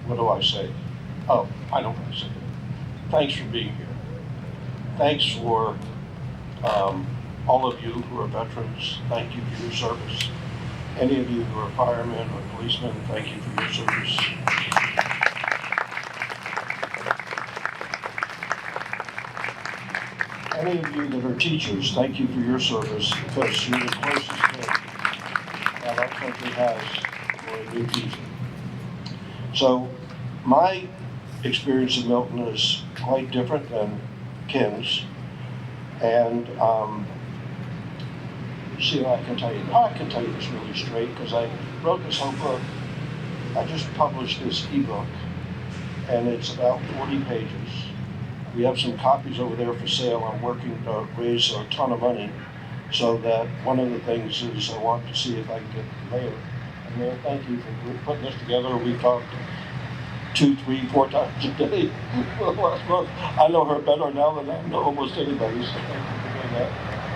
what do I say? Oh, I know what I say. Thanks for being here. Thanks for all of you who are veterans. Thank you for your service. Any of you who are firemen or policemen, thank you for your service. Any of you that are teachers, thank you for your service, because you're the closest thing that our country has for a new teacher. So my experience in Milton is quite different than Ken's. And see, I can tell you this really straight, because I wrote this whole book. I just published this ebook, and it's about 40 pages. We have some copies over there for sale. I'm working to raise a ton of money, so that one of the things is I want to see if I can get the mayor. And Mayor, thank you for putting this together. We talked 2, 3, 4 times a day last month. I know her better now than I know almost anybody, so thank you for doing that.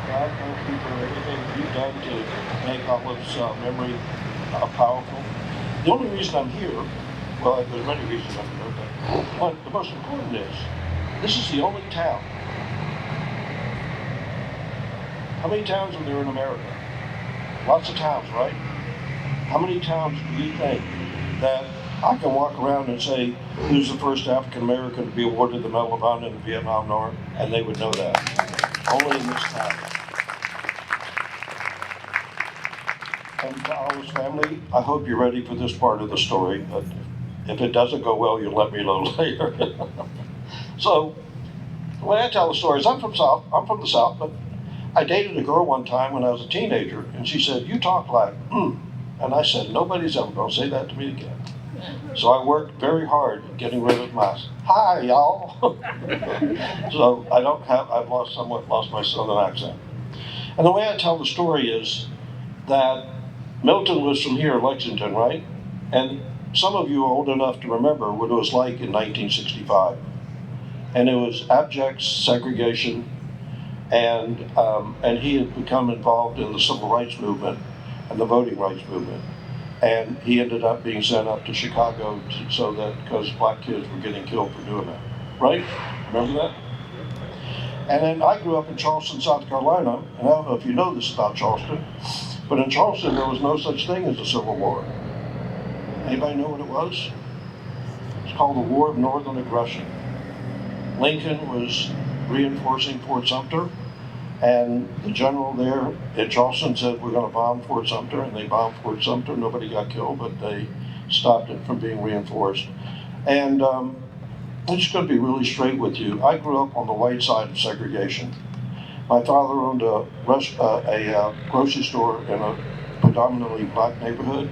God, thank you for everything you've done to make Olive's memory powerful. The only reason I'm here, well, there's many reasons I'm here, but the most important is, this is the only town. How many towns are there in America? Lots of towns, right? How many towns do you think that I can walk around and say, who's the first African American to be awarded the Medal of Honor in the Vietnam War? And they would know that. Only in this town. And to Olive's family, I hope you're ready for this part of the story, but if it doesn't go well, you'll let me know later. So, the way I tell the story is I'm from the South, but I dated a girl one time when I was a teenager, and she said, "You talk like, And I said, nobody's ever going to say that to me again. So I worked very hard at getting rid of my, hi, y'all. So I've somewhat lost my Southern accent. And the way I tell the story is that Milton was from here, Lexington, right? And some of you are old enough to remember what it was like in 1965. And it was abject segregation, and he had become involved in the civil rights movement and the voting rights movement. And he ended up being sent up to Chicago because black kids were getting killed for doing that, right? Remember that? And then I grew up in Charleston, South Carolina, and I don't know if you know this about Charleston, but in Charleston there was no such thing as a Civil War. Anybody know what it was? It's called the War of Northern Aggression. Lincoln was reinforcing Fort Sumter, and the general there at Charleston said, we're going to bomb Fort Sumter, and they bombed Fort Sumter. Nobody got killed, but they stopped it from being reinforced. And I'm just going to be really straight with you. I grew up on the white side of segregation. My father owned a grocery store in a predominantly black neighborhood,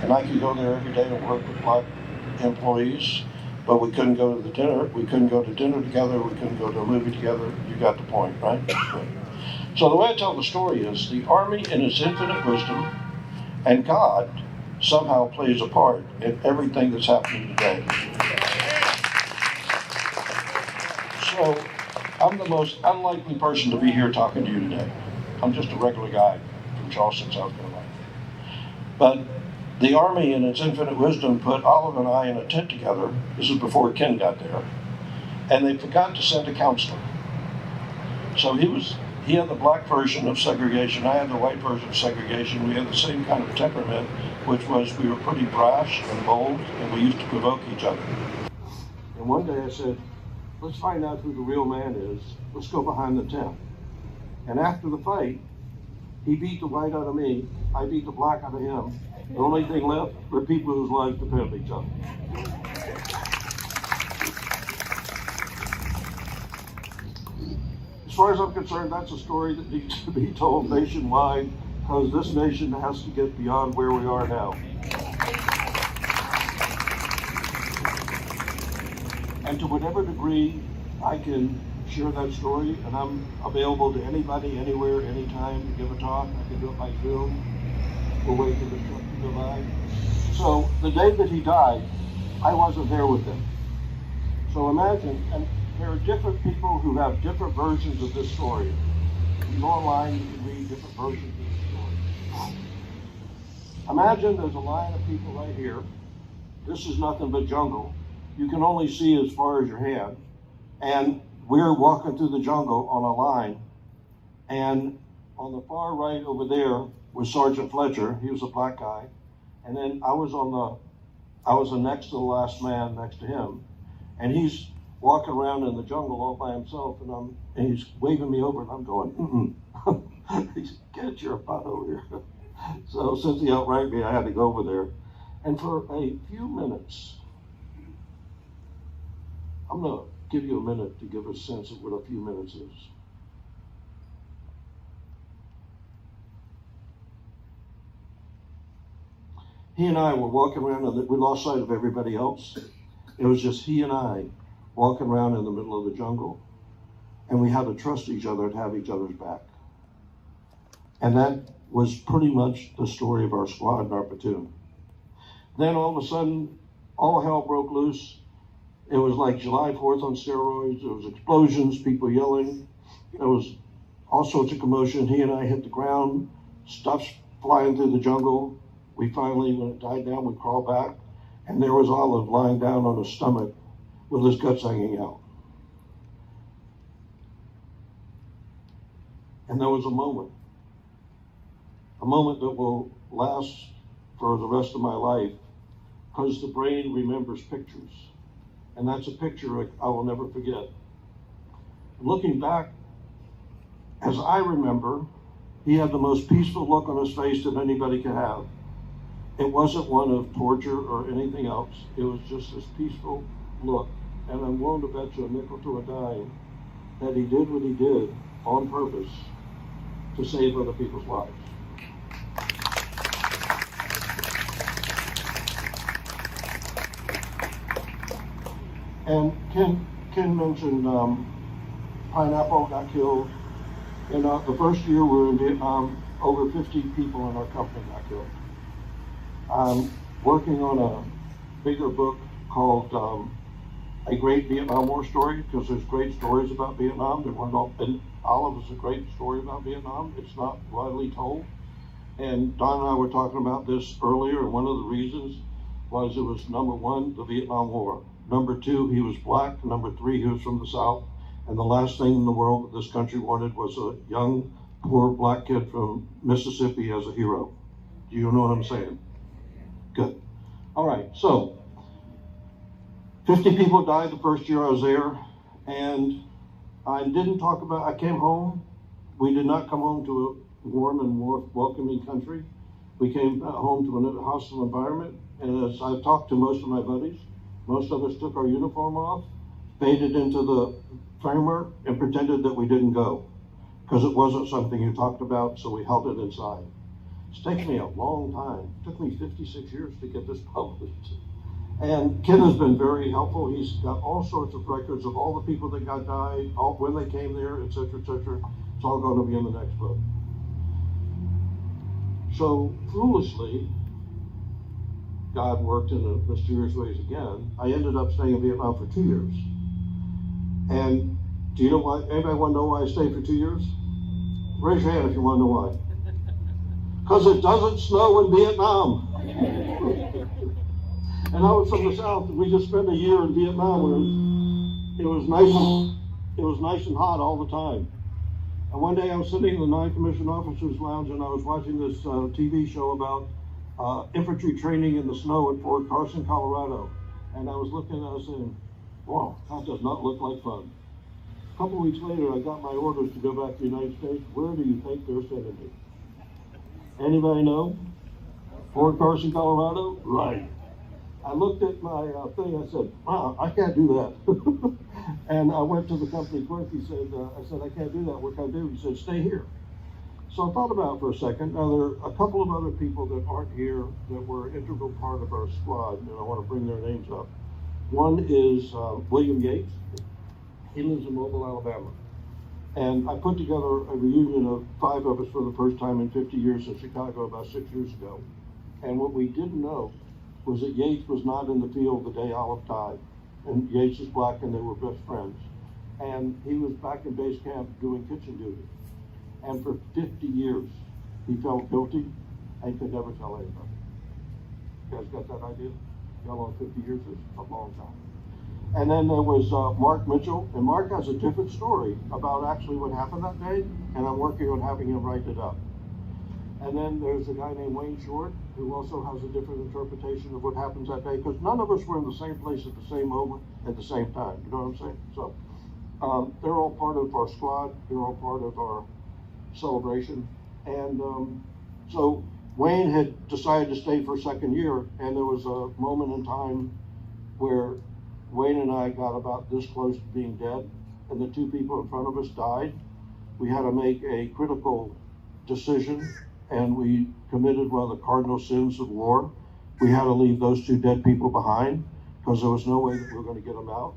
and I could go there every day and work with black employees, but we couldn't go to the dinner. We couldn't go to dinner together. We couldn't go to a movie together. You got the point, right? So the way I tell the story is the Army, in its infinite wisdom, and God somehow plays a part in everything that's happening today. So I'm the most unlikely person to be here talking to you today. I'm just a regular guy from Charleston, South Carolina. But the Army, in its infinite wisdom, put Olive and I in a tent together. This is before Ken got there. And they forgot to send a counselor. So he had the black version of segregation. I had the white version of segregation. We had the same kind of temperament, which was we were pretty brash and bold, and we used to provoke each other. And one day I said, let's find out who the real man is. Let's go behind the tent. And after the fight, he beat the white out of me. I beat the black out of him. The only thing left were people whose lives depend on each other. As far as I'm concerned, that's a story that needs to be told nationwide, because this nation has to get beyond where we are now. And to whatever degree I can share that story, and I'm available to anybody, anywhere, anytime to give a talk. I can do it by Zoom. We'll wait for the truck to go by. So the day that he died, I wasn't there with him. So imagine, and there are different people who have different versions of this story. If you go online, you can read different versions of the story. Imagine there's a line of people right here, This is nothing but jungle. You can only see as far as your hand. And we're walking through the jungle on a line. And on the far right over there was Sergeant Fletcher. He was a black guy. And then I was the next to the last man next to him. And he's walking around in the jungle all by himself, and he's waving me over, and I'm going, He said, get your butt over here. So since he outranked me, I had to go over there. And for a few minutes, I'm going to give you a minute to give a sense of what a few minutes is. He and I were walking around, and we lost sight of everybody else. It was just he and I walking around in the middle of the jungle, and we had to trust each other and have each other's back. And that was pretty much the story of our squad and our platoon. Then all of a sudden, all hell broke loose. It was like July 4th on steroids. There was explosions, people yelling. There was all sorts of commotion. He and I hit the ground, stuff's flying through the jungle. We finally, when it died down, we crawled back, and there was Olive lying down on his stomach with his guts hanging out. And there was a moment that will last for the rest of my life, because the brain remembers pictures. And that's a picture I will never forget. Looking back, as I remember, he had the most peaceful look on his face that anybody could have. It wasn't one of torture or anything else. It was just this peaceful look. And I'm willing to bet you a nickel to a dime that he did what he did on purpose to save other people's lives. And Ken mentioned Pineapple got killed. And the first year we were in Vietnam, over 50 people in our company got killed. I'm working on a bigger book called A Great Vietnam War Story, because there's great stories about Vietnam. And Olive is a great story about Vietnam. It's not widely told. And Don and I were talking about this earlier, and one of the reasons was it was, number one, the Vietnam War. Number two, he was black. Number three, he was from the South. And the last thing in the world that this country wanted was a young, poor black kid from Mississippi as a hero. Do you know what I'm saying? Good. All right, so 50 people died the first year I was there, and I came home. We did not come home to a warm and welcoming country. We came home to a hostile environment, and as I've talked to most of my buddies, most of us took our uniform off, faded into the framework, and pretended that we didn't go, because it wasn't something you talked about, so we held it inside. It's taken me a long time. It took me 56 years to get this published. And Ken has been very helpful. He's got all sorts of records of all the people that died, when they came there, et cetera, et cetera. It's all going to be in the next book. So foolishly, God worked in mysterious ways again. I ended up staying in Vietnam for 2 years. And do you know why? Anybody want to know why I stayed for 2 years? Raise your hand if you want to know why. Because it doesn't snow in Vietnam. And I was from the South, and we just spent a year in Vietnam where it was nice and hot all the time. And one day I was sitting in the non-commissioned officers lounge, and I was watching this TV show about infantry training in the snow at Fort Carson, Colorado. And I was looking and I was saying, wow, that does not look like fun. A couple weeks later, I got my orders to go back to the United States. Where do you think they're sending me? Anybody know? Fort Carson, Colorado? Right. I looked at my thing, I said, wow, I can't do that. And I went to the company clerk, I said, I can't do that, what can I do? He said, stay here. So I thought about it for a second. Now there are a couple of other people that aren't here that were an integral part of our squad, and I want to bring their names up. One is William Yates. He lives in Mobile, Alabama. And I put together a reunion of 5 of us for the first time in 50 years in Chicago about 6 years ago. And what we didn't know was that Yates was not in the field the day Olive died. And Yates is black, and they were best friends. And he was back in base camp doing kitchen duty. And for 50 years, he felt guilty and could never tell anybody. You guys got that idea? Hell on 50 years is a long time. And then there was Mark Mitchell, and Mark has a different story about actually what happened that day, and I'm working on having him write it up. And then there's a guy named Wayne Short, who also has a different interpretation of what happens that day, because none of us were in the same place at the same moment at the same time. You know what I'm saying? So they're all part of our squad. They're all part of our celebration. And so Wayne had decided to stay for a second year, and there was a moment in time where Wayne and I got about this close to being dead, and the two people in front of us died. We had to make a critical decision, and we committed one of the cardinal sins of war. We had to leave those two dead people behind because there was no way that we were going to get them out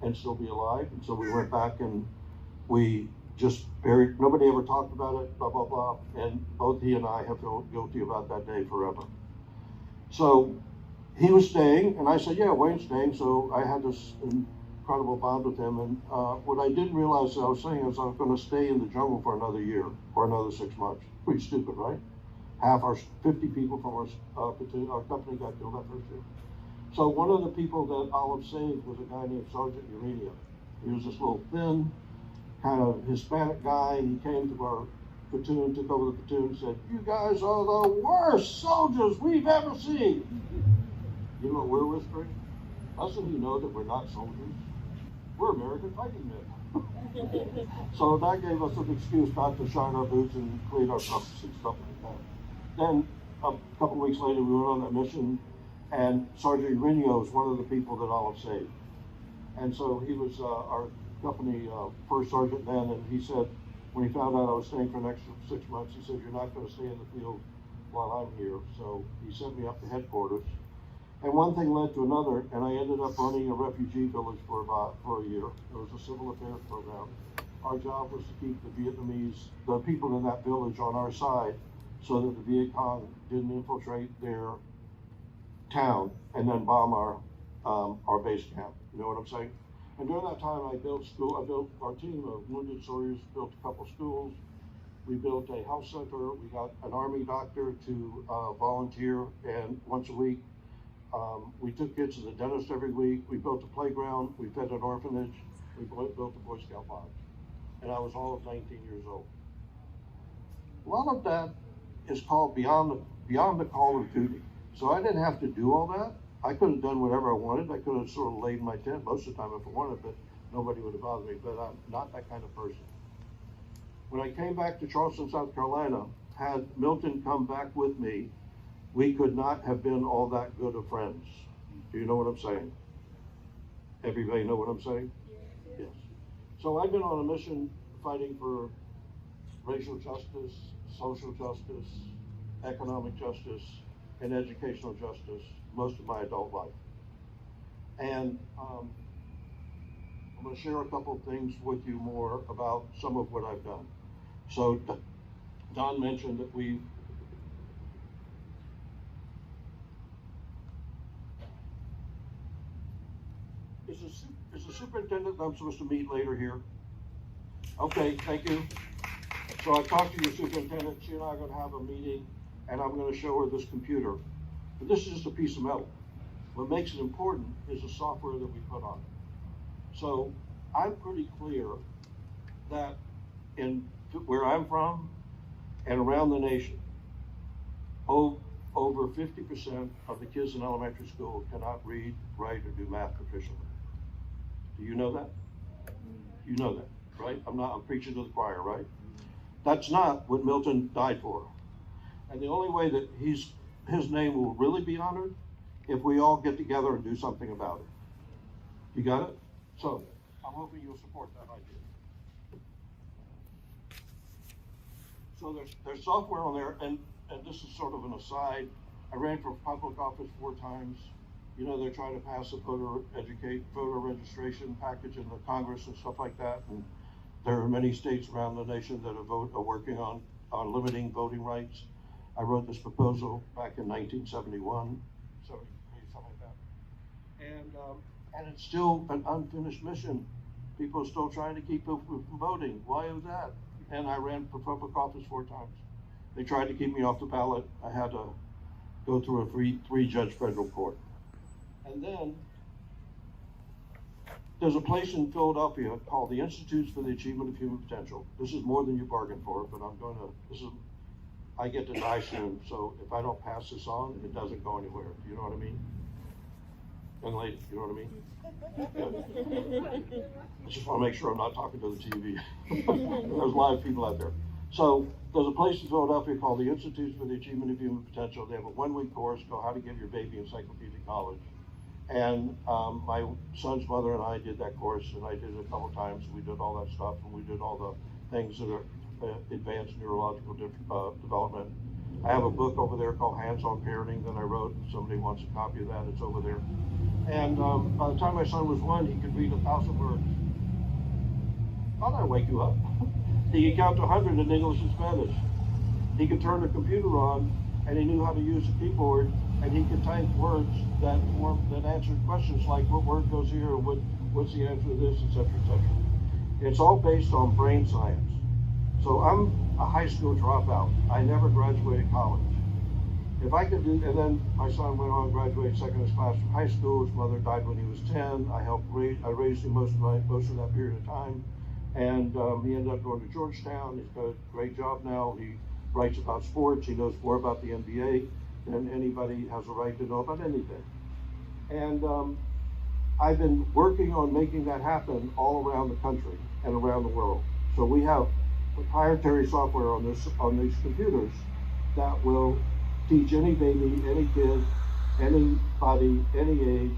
and still be alive. And so we went back and we just buried, nobody ever talked about it, blah, blah, blah. And both he and I have felt guilty about that day forever. So he was staying, and I said, yeah, Wayne's staying. So I had this incredible bond with him. And what I didn't realize that I was saying is I was going to stay in the jungle for another year or another 6 months. Pretty stupid, right? Half our 50 people from our platoon, our company got killed that first year. So one of the people that Olive saved was a guy named Sergeant Urania. He was this little thin, kind of Hispanic guy. He came to our platoon, took over the platoon, and said, "You guys are the worst soldiers we've ever seen." You know what we're whispering? Doesn't he know that we're not soldiers? We're American fighting men. So that gave us an excuse not to shine our boots and clean our trucks and stuff like that. Then a couple of weeks later, we went on that mission, and Sergeant Urania was one of the people that Olive saved. And so he was our company first sergeant then, and he said, when he found out I was staying for an extra 6 months, he said, "You're not going to stay in the field while I'm here." So he sent me up to headquarters. And one thing led to another, and I ended up running a refugee village for a year. It was a civil affairs program. Our job was to keep the Vietnamese, the people in that village, on our side, so that the Viet Cong didn't infiltrate their town and then bomb our base camp. You know what I'm saying? And during that time, I built our team of wounded soldiers, built a couple schools. We built a health center. We got an Army doctor to volunteer, and once a week, we took kids to the dentist every week. We built a playground. We fed an orphanage. We built a Boy Scout lodge. And I was all of 19 years old. A lot of that is called beyond the call of duty. So I didn't have to do all that. I could have done whatever I wanted. I could have sort of laid in my tent most of the time if I wanted, but nobody would have bothered me. But I'm not that kind of person. When I came back to Charleston, South Carolina, had Milton come back with me, we could not have been all that good of friends. Do you know what I'm saying? Everybody know what I'm saying? Yes. So I've been on a mission fighting for racial justice, social justice, economic justice, and educational justice most of my adult life. And I'm going to share a couple of things with you more about some of what I've done. So Don mentioned that we is the superintendent that I'm supposed to meet later here? Okay, thank you. So I talked to your superintendent. She and I are going to have a meeting, and I'm going to show her this computer. But this is just a piece of metal. What makes it important is the software that we put on it. So I'm pretty clear that in where I'm from and around the nation, over 50% of the kids in elementary school cannot read, write, or do math proficiently. Do you know that? You know that, right? I'm preaching to the choir, right? That's not what Milton died for. And the only way that his name will really be honored if we all get together and do something about it. You got it? So I'm hoping you'll support that idea. So there's software on there, and this is sort of an aside. I ran for public office 4 times. You know, they're trying to pass a voter registration package in the Congress and stuff like that. And there are many states around the nation that are working on limiting voting rights. I wrote this proposal back in 1971, 73, something like that. And it's still an unfinished mission. People are still trying to keep people from voting. Why is that? And I ran for public office 4 times. They tried to keep me off the ballot. I had to go through a three-judge federal court. And then there's a place in Philadelphia called the Institutes for the Achievement of Human Potential. This is more than you bargained for, but I get to die soon, so if I don't pass this on, it doesn't go anywhere. Do you know what I mean? Young lady, you know what I mean? Yeah. I just want to make sure I'm not talking to the TV. There's live people out there. So there's a place in Philadelphia called the Institutes for the Achievement of Human Potential. They have a 1-week course called How to Give Your Baby Encyclopedic Knowledge. And my son's mother and I did that course, and I did it a couple times. We did all that stuff, and we did all the things that are advanced neurological development. I have a book over there called Hands-On Parenting that I wrote. If somebody wants a copy of that, it's over there. And by the time my son was 1, he could read 1,000 words. Thought I'd wake you up. He could count to 100 in English and Spanish. He could turn the computer on, and he knew how to use the keyboard, and he could type words that answered questions like what word goes here, or what's the answer to this, etc., etc. It's all based on brain science. So I'm a high school dropout. I never graduated college. If I could do, and then my son went on, graduated second in his class from high school. His mother died when he was 10. I raised him most of that period of time. And he ended up going to Georgetown. He's got a great job now. He writes about sports. He knows more about the NBA than anybody has a right to know about anything. And I've been working on making that happen all around the country and around the world. So we have proprietary software on these computers that will teach any baby, any kid, anybody, any age,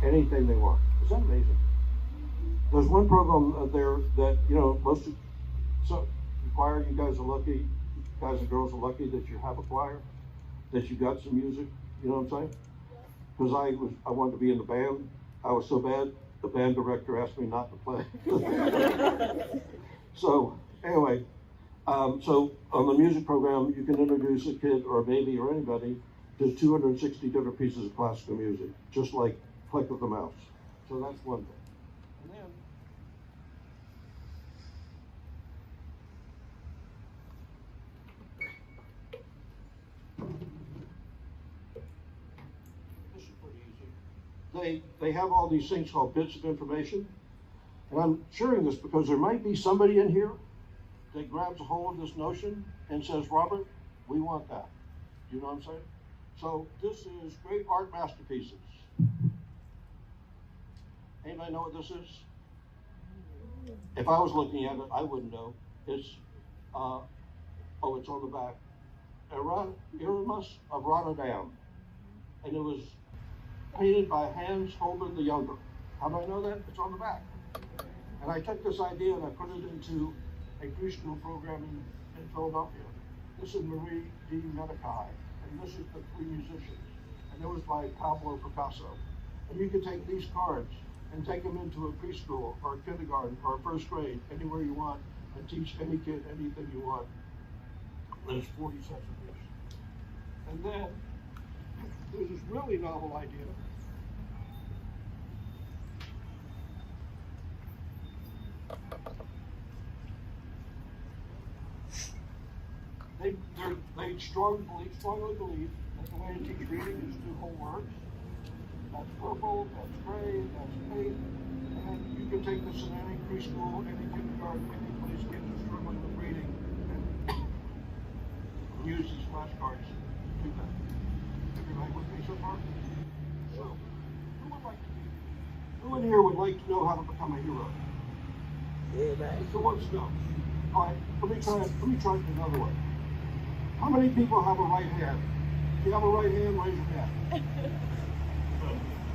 anything they want. Is that amazing? There's one program there that, so choir, you guys are lucky, guys and girls are lucky that you have a choir, that you got some music, you know what I'm saying? Because I wanted to be in the band. I was so bad, the band director asked me not to play. So anyway, so on the music program, you can introduce a kid or a baby or anybody to 260 different pieces of classical music, just like click of the mouse. So that's one thing. And then, this is pretty easy. They have all these things called bits of information. And I'm sharing this because there might be somebody in here that grabs a hold of this notion and says, Robert, we want that. Do you know what I'm saying? So this is great art masterpieces. Anybody know what this is? If I was looking at it, I wouldn't know. It's, it's on the back. Erasmus of Rotterdam. And it was painted by Hans Holbein the Younger. How do I know that? It's on the back. And I took this idea and I put it into a preschool program in Philadelphia. This is Marie D. Medici, and this is the 3 musicians. And it was by Pablo Picasso. And you could take these cards and take them into a preschool or a kindergarten or a first grade, anywhere you want, and teach any kid anything you want. There's 40 sets of this. And then there's this really novel idea. They strongly believe that the way to teach reading is through whole words. That's purple, that's gray, that's pink. And you can take this in any preschool, any kindergarten, any place kids are struggling with reading, and use these flashcards to do that. Everybody with me so far? So, who in here would like to know how to become a hero? Who wants to know? All right, let me try it another way. How many people have a right hand? If you have a right hand, raise your hand.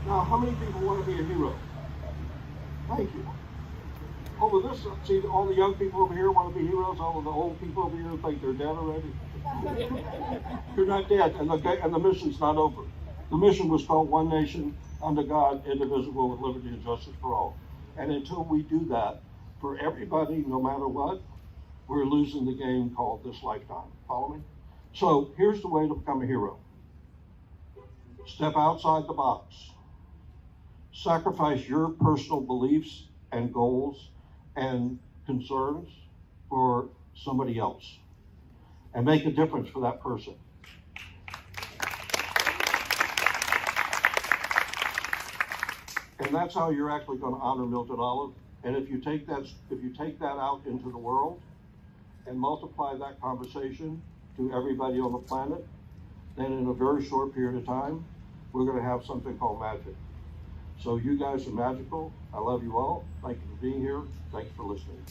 Now, how many people want to be a hero? Thank you. Over this, see, all the young people over here want to be heroes. All of the old people over here think they're dead already. You're not dead, and the mission's not over. The mission was called One Nation, under God, indivisible, with liberty and justice for all. And until we do that, for everybody, no matter what, we're losing the game called this lifetime. Follow me? So here's the way to become a hero. Step outside the box. Sacrifice your personal beliefs and goals and concerns for somebody else. And make a difference for that person. And that's how you're actually going to honor Milton Olive. And if you take that out into the world and multiply that conversation to everybody on the planet, then in a very short period of time, we're going to have something called magic. So you guys are magical. I love you all. Thank you for being here. Thank you for listening.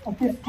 At this time,